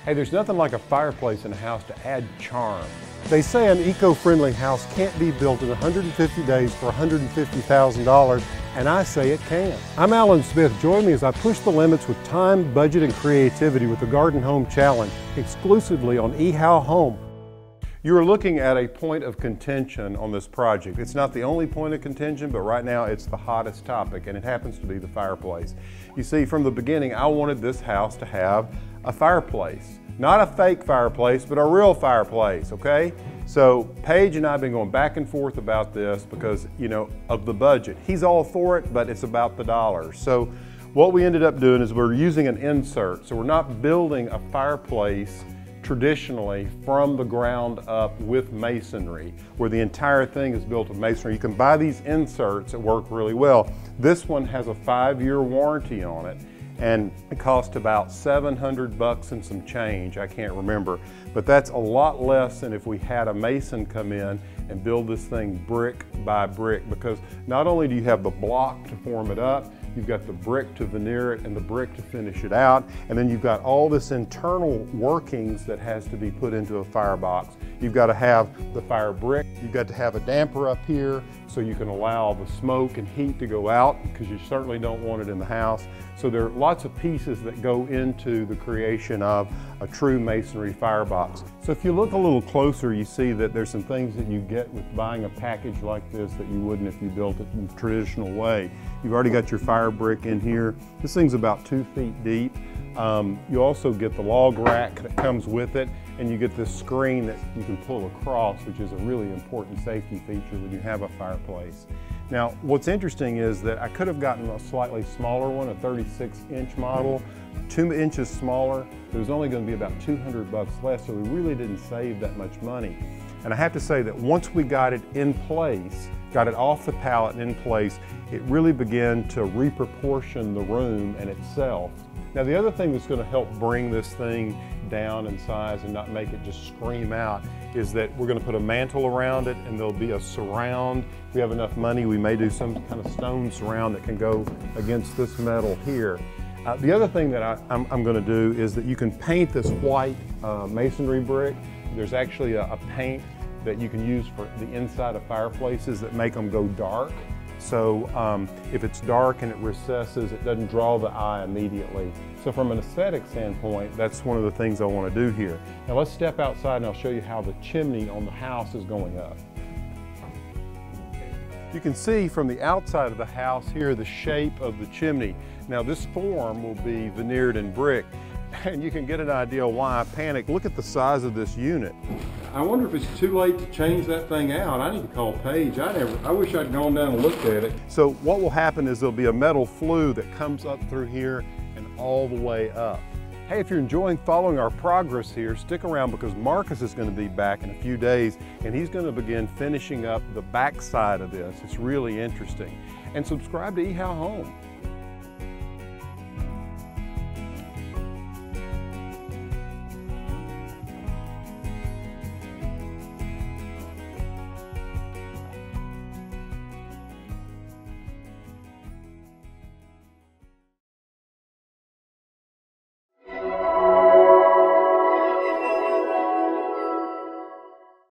Hey, there's nothing like a fireplace in a house to add charm. They say an eco-friendly house can't be built in 150 days for $150,000, and I say it can. I'm Alan Smith. Join me as I push the limits with time, budget, and creativity with the Garden Home Challenge, exclusively on ehowhome. You are looking at a point of contention on this project. It's not the only point of contention, but right now it's the hottest topic, and it happens to be the fireplace. You see, from the beginning, I wanted this house to have a fireplace. Not a fake fireplace, but a real fireplace, okay? So Paige and I have been going back and forth about this because, you know, of the budget. He's all for it, but it's about the dollars. So what we ended up doing is we're using an insert. So we're not building a fireplace traditionally from the ground up with masonry, where the entire thing is built of masonry. You can buy these inserts that work really well. This one has a 5-year warranty on it, and it cost about $700 and some change, I can't remember. But that's a lot less than if we had a mason come in and build this thing brick by brick, because not only do you have the block to form it up, you've got the brick to veneer it and the brick to finish it out, and then you've got all this internal workings that has to be put into a firebox. You've got to have the fire brick, you've got to have a damper up here so you can allow the smoke and heat to go out, because you certainly don't want it in the house. So there are lots of pieces that go into the creation of a true masonry firebox. So if you look a little closer, you see that there's some things that you get with buying a package like this that you wouldn't if you built it in the traditional way. You've already got your fire brick in here. This thing's about 2 feet deep. You also get the log rack that comes with it, and you get this screen that you can pull across, which is a really important safety feature when you have a fireplace. Now, what's interesting is that I could have gotten a slightly smaller one, a 36-inch model, 2 inches smaller. It was only going to be about $200 less, so we really didn't save that much money. And I have to say that once we got it in place, got it off the pallet and in place, it really began to reproportion the room and itself. Now, the other thing that's going to help bring this thing down in size and not make it just scream out is that we're going to put a mantle around it, and there'll be a surround. If we have enough money, we may do some kind of stone surround that can go against this metal here. The other thing that I'm going to do is that you can paint this white masonry brick. There's actually a paint that you can use for the inside of fireplaces that make them go dark. So if it's dark and it recesses, it doesn't draw the eye immediately. So from an aesthetic standpoint, that's one of the things I want to do here. Now let's step outside and I'll show you how the chimney on the house is going up. You can see from the outside of the house here the shape of the chimney. Now this form will be veneered in brick, and you can get an idea why I panicked. Look at the size of this unit. I wonder if it's too late to change that thing out. I need to call Paige. I wish I'd gone down and looked at it. So what will happen is there'll be a metal flue that comes up through here and all the way up. Hey, if you're enjoying following our progress here, stick around, because Marcus is going to be back in a few days, and he's going to begin finishing up the back side of this. It's really interesting. And subscribe to ehowhome.